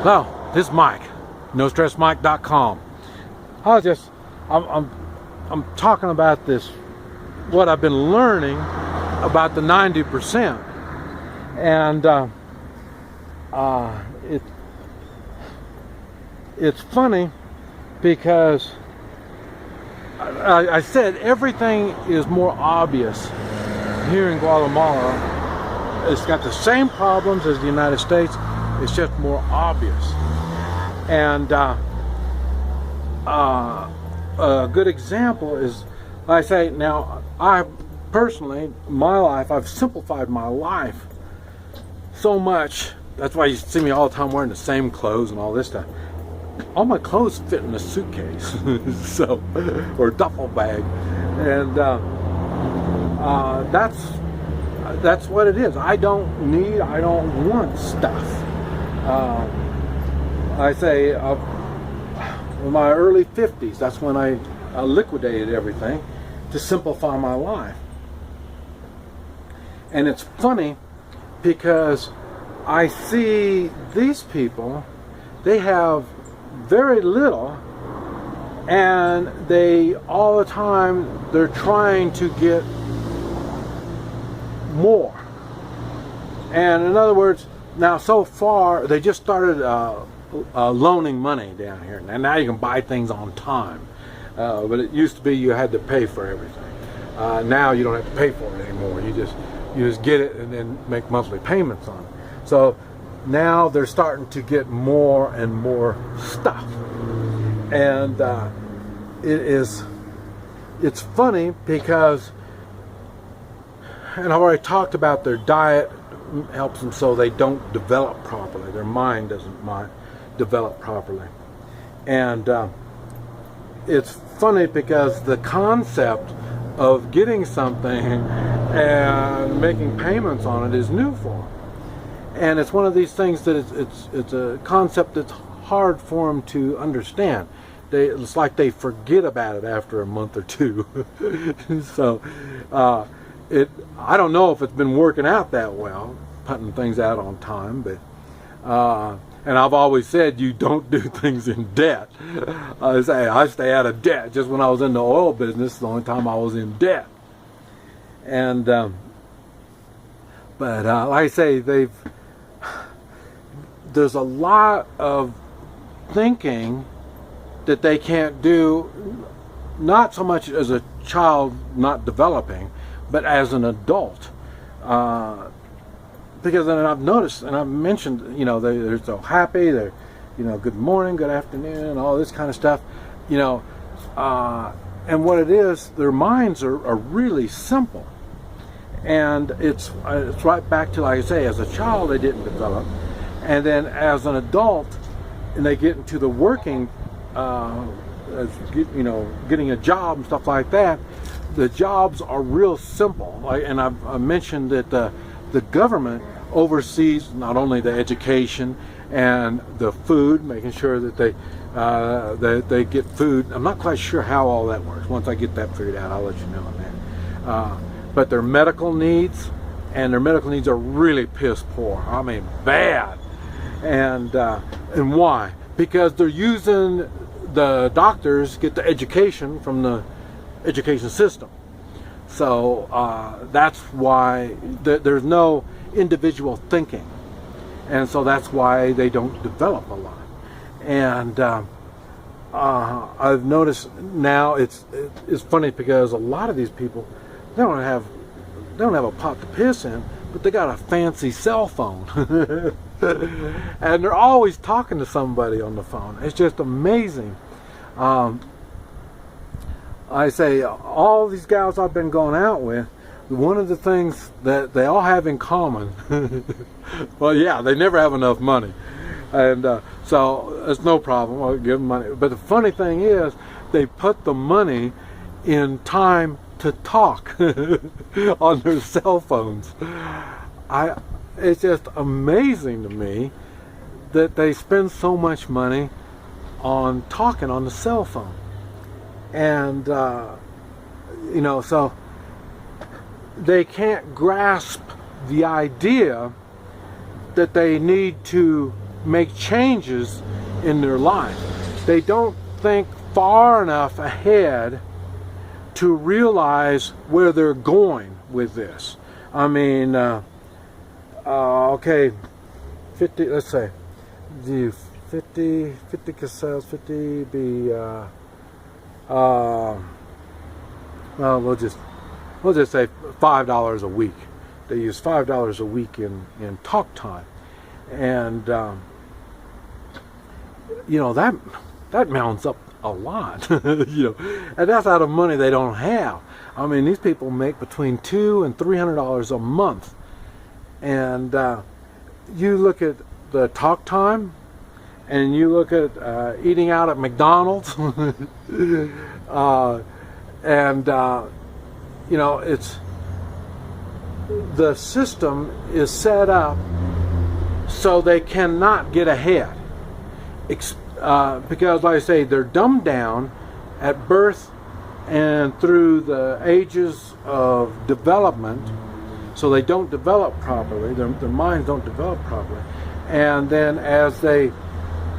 Hello, this is Mike, NoStressMike.com. I'm talking about this, what I've been learning about the 90%, and it's funny because I said everything is more obvious here in Guatemala. It's got the same problems as the United States. It's just more obvious. And a good example is, I say now, I personally, my life, I've simplified my life so much. That's why you see me all the time wearing the same clothes and all this stuff. All my clothes fit in a suitcase, so, or a duffel bag, and that's what it is. I don't want stuff. I say in my early 50s, that's when I liquidated everything to simplify my life. And it's funny because I see these people, they have very little, and they all the time they're trying to get more. And in other words, now so far they just started loaning money down here, and now you can buy things on time, but it used to be you had to pay for everything. Now you don't have to pay for it anymore. You just get it and then make monthly payments on it. So now they're starting to get more and more stuff, and it's funny because, and I've already talked about their diet helps them so they don't develop properly. Their mind doesn't develop properly. And it's funny because the concept of getting something and making payments on it is new for them. And it's one of these things that it's a concept that's hard for them to understand. It's like they forget about it after a month or two. So I don't know if it's been working out that well, putting things out on time, but and I've always said you don't do things in debt. I stay out of debt. Just when I was in the oil business, the only time I was in debt. And but like I say, there's a lot of thinking that they can't do, not so much as a child not developing, but as an adult. Because then I've noticed, and I've mentioned, they're so happy, they're, good morning, good afternoon, and all this kind of stuff, and what it is, their minds are really simple. And it's right back to, like I say, as a child they didn't develop, and then as an adult, and they get into the working, getting a job and stuff like that, the jobs are real simple. And I've mentioned that the government oversees not only the education and the food, making sure that they get food. I'm not quite sure how all that works. Once I get that figured out, I'll let you know on that. But their medical needs, and their medical needs are really piss poor. I mean, bad. And why? Because they're using, the doctors get the education from the education system. So that's why there's no individual thinking, and so that's why they don't develop a lot. And I've noticed now it's funny because a lot of these people, they don't have a pot to piss in, but they got a fancy cell phone. And they're always talking to somebody on the phone. It's just amazing. I say, all these gals I've been going out with, one of the things that they all have in common, well, yeah, they never have enough money. And so it's no problem, I'll give them money. But the funny thing is, they put the money in time to talk on their cell phones. It's just amazing to me that they spend so much money on talking on the cell phone. And so they can't grasp the idea that they need to make changes in their life. They don't think far enough ahead to realize where they're going with this. I mean, okay, 50, let's say, the 50 cassettes, 50 be, well, we'll just say $5 a week. They use $5 a week in talk time. And, you know, that mounts up a lot, you know, and that's out of money they don't have. I mean, these people make between $200 and $300 a month. And you look at the talk time, and you look at eating out at McDonald's, and you know, it's the system is set up so they cannot get ahead, because, like I say, they're dumbed down at birth and through the ages of development, so they don't develop properly. Their minds don't develop properly, and then as they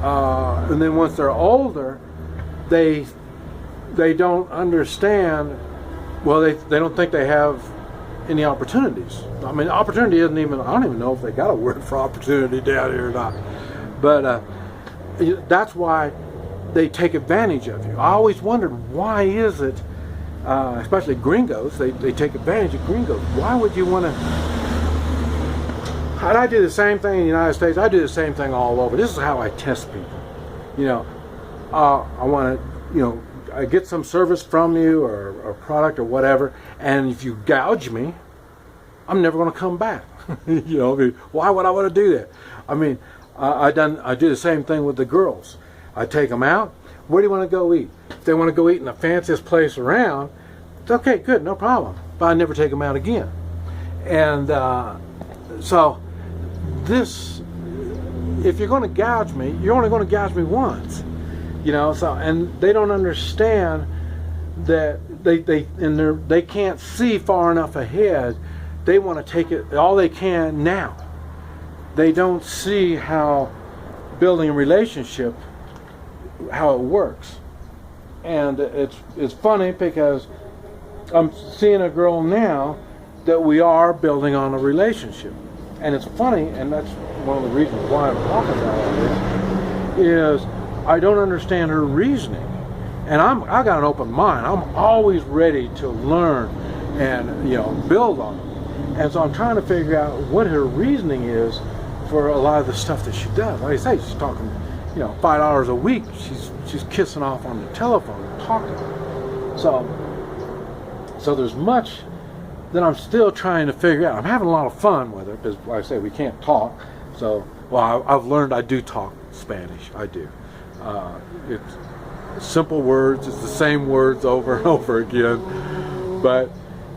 and then once they're older, they don't understand. Well, they don't think they have any opportunities. I mean, opportunity isn't even, I don't even know if they got a word for opportunity down here or not. But that's why they take advantage of you. I always wondered, why is it, especially gringos, they take advantage of gringos. Why would you want to? And I do the same thing in the United States. I do the same thing all over. This is how I test people. You know, I want to, you know, I get some service from you or a product or whatever, and if you gouge me, I'm never going to come back. You know, I mean, why would I want to do that? I mean, I do the same thing with the girls. I take them out. Where do you want to go eat? If they want to go eat in the fanciest place around, it's okay, good, no problem. But I never take them out again. And so this, if you're going to gouge me, you're only going to gouge me once. You know, so, and they don't understand that they can't see far enough ahead. They want to take it all they can now. They don't see how building a relationship, how it works. And it's funny because I'm seeing a girl now that we are building on a relationship. And it's funny, and that's one of the reasons why I'm talking about all this, is I don't understand her reasoning. And I got an open mind. I'm always ready to learn and, you know, build on it. And so I'm trying to figure out what her reasoning is for a lot of the stuff that she does. Like I say, she's talking, you know, $5 a week. She's kissing off on the telephone and talking. So there's much that I'm still trying to figure out. I'm having a lot of fun with her because, like I say, we can't talk. So, well, I've learned I do talk Spanish. I do. It's simple words. It's the same words over and over again. But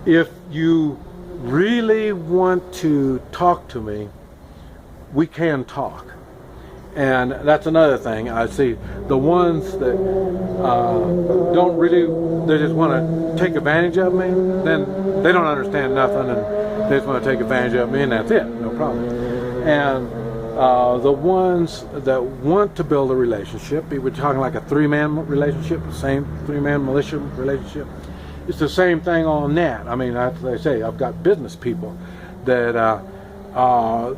if you really want to talk to me, we can talk. And that's another thing. I see the ones that don't really, they just want to take advantage of me, then they don't understand nothing and they just want to take advantage of me, and that's it, no problem. And the ones that want to build a relationship, we're talking like a three-man relationship, the same three-man militia relationship. It's the same thing on that. I mean, as I say, I've got business people that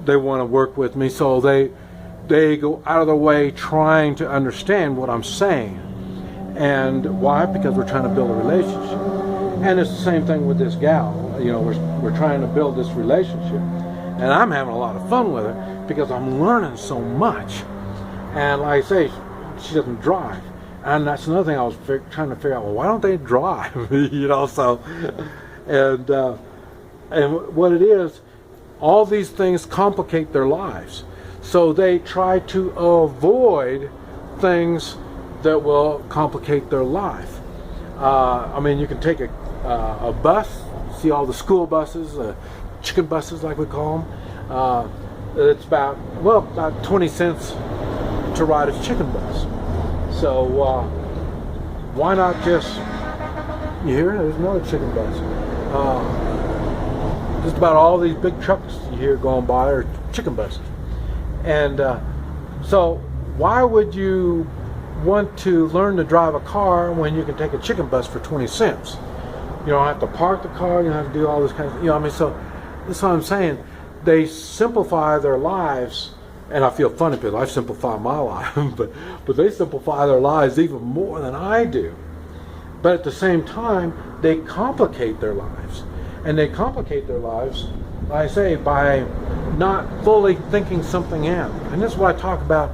they want to work with me, so they go out of their way trying to understand what I'm saying. And why? Because we're trying to build a relationship. And it's the same thing with this gal. You know, we're trying to build this relationship. And I'm having a lot of fun with her because I'm learning so much. And like I say, she doesn't drive. And that's another thing I was trying to figure out. Well, why don't they drive? You know, so, and what it is, all these things complicate their lives. So they try to avoid things that will complicate their life. I mean, you can take a bus, see all the school buses, chicken buses like we call them. It's about 20 cents to ride a chicken bus. So why not just, you hear, there's another chicken bus. Just about all these big trucks you hear going by are chicken buses. And So why would you want to learn to drive a car when you can take a chicken bus for 20 cents? You don't have to park the car, you don't have to do all this kind of, I mean, so that's what I'm saying. They simplify their lives, and I feel funny because I simplify my life, but they simplify their lives even more than I do. But at the same time, they complicate their lives. And they complicate their lives, like I say, by not fully thinking something out. And this is what I talk about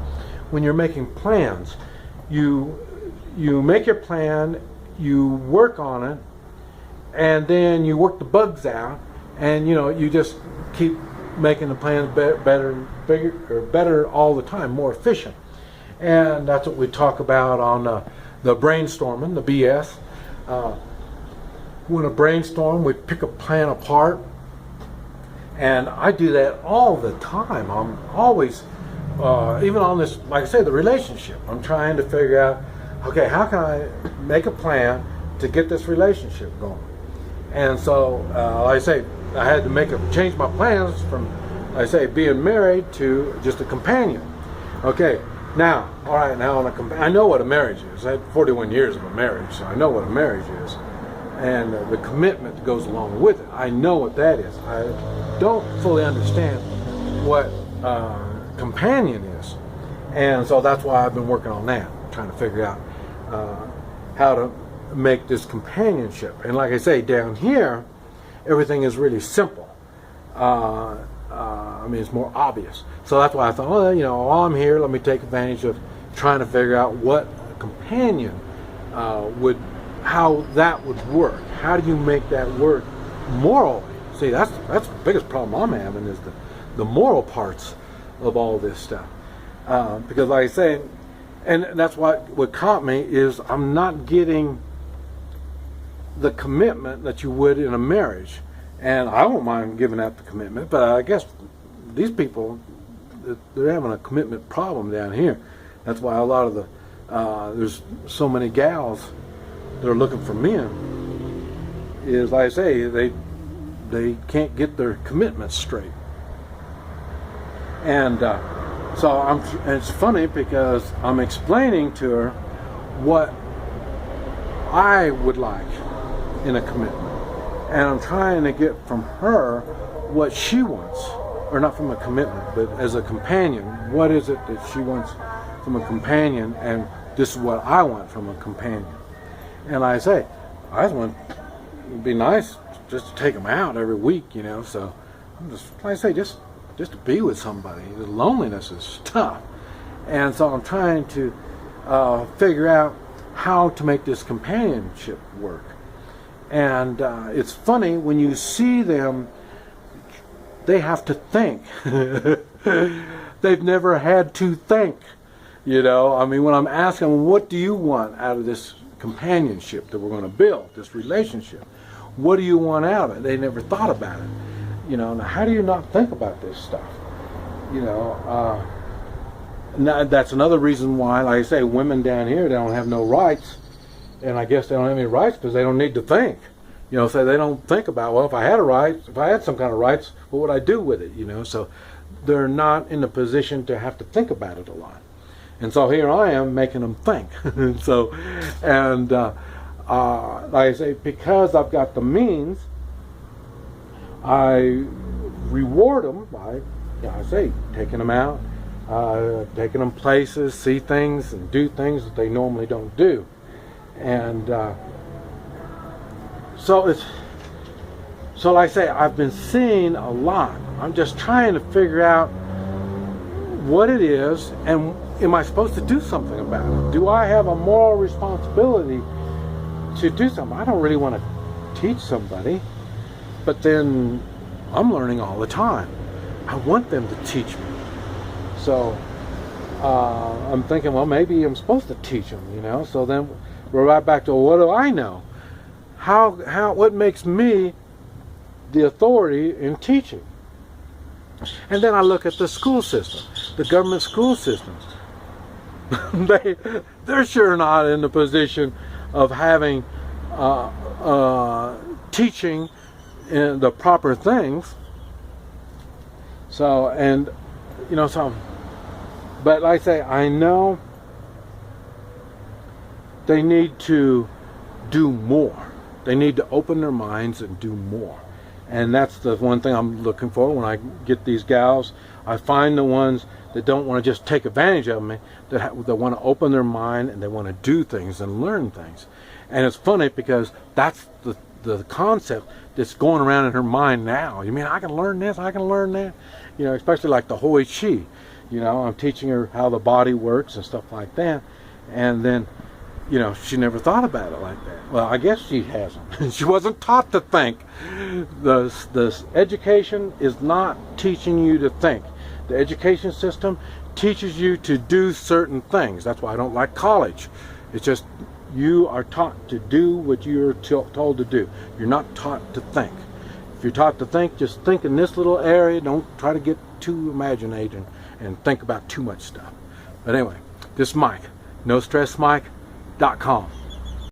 when you're making plans. You make your plan, you work on it, and then you work the bugs out, and you just keep making the plans better and bigger, or better all the time, more efficient. And that's what we talk about on the brainstorming, the BS. When a brainstorm, we pick a plan apart, and I do that all the time. I'm always, even on this, like I say, the relationship, I'm trying to figure out, okay, how can I make a plan to get this relationship going? And so, like I say, I had to change my plans from, like I say, being married to just a companion. Okay, now, all right, now I know what a marriage is. I had 41 years of a marriage, so I know what a marriage is. And the commitment that goes along with it, I know what that is. I don't fully understand what companion is. And so that's why I've been working on that, trying to figure out how to make this companionship. And like I say, down here, everything is really simple. I mean, it's more obvious. So that's why I thought, while I'm here, let me take advantage of trying to figure out what a companion how that would work. How do you make that work morally? See, that's the biggest problem I'm having, is the moral parts of all this stuff. Because like I say, and that's what caught me, is I'm not getting the commitment that you would in a marriage. And I won't mind giving out the commitment, but I guess these people, they're having a commitment problem down here. That's why a lot of there's so many gals that are looking for men, is, like I say, they can't get their commitments straight. And so it's funny because I'm explaining to her what I would like in a commitment. And I'm trying to get from her what she wants, or not from a commitment, but as a companion. What is it that she wants from a companion, and this is what I want from a companion. And I say, I just want, it'd be nice just to take them out every week, so I'm just, like I say, just to be with somebody. The loneliness is tough. And so I'm trying to figure out how to make this companionship work. And it's funny, when you see them, they have to think. They've never had to think, I mean, when I'm asking them, what do you want out of this companionship that we're going to build, this relationship? What do you want out of it? They never thought about it. Now how do you not think about this stuff? Now that's another reason why, like I say, women down here, they don't have no rights. And I guess they don't have any rights because they don't need to think. So they don't think about, well, if I had some kind of rights, what would I do with it? So they're not in a position to have to think about it a lot. And so here I am making them think. Like I say, because I've got the means, I reward them by, I say, taking them out, taking them places, see things, and do things that they normally don't do. And so like I say, I've been seeing a lot. I'm just trying to figure out what it is, and am I supposed to do something about it? Do I have a moral responsibility to do something? I don't really want to teach somebody, but then I'm learning all the time. I want them to teach me. So I'm thinking, well, maybe I'm supposed to teach them, So then we're right back to, well, what do I know? What makes me the authority in teaching? And then I look at the school system, the government school systems. They're sure not in the position of having teaching in the proper things. So, and so But like I say, I know they need to do more. They need to open their minds and do more. And that's the one thing I'm looking for when I get these gals. I find the ones that don't want to just take advantage of me, that want to open their mind and they want to do things and learn things. And it's funny because that's the concept that's going around in her mind now. You mean I can learn this, I can learn that? You know, especially like the Hui Chi. You know, I'm teaching her how the body works and stuff like that. And then, you know, she never thought about it like that. Well, I guess she hasn't. She wasn't taught to think. The education is not teaching you to think. The education system teaches you to do certain things. That's why I don't like college. It's just you are taught to do what you're told to do. You're not taught to think. If you're taught to think, just think in this little area. Don't try to get too imaginative and think about too much stuff. But anyway, this is Mike, NoStressMike.com.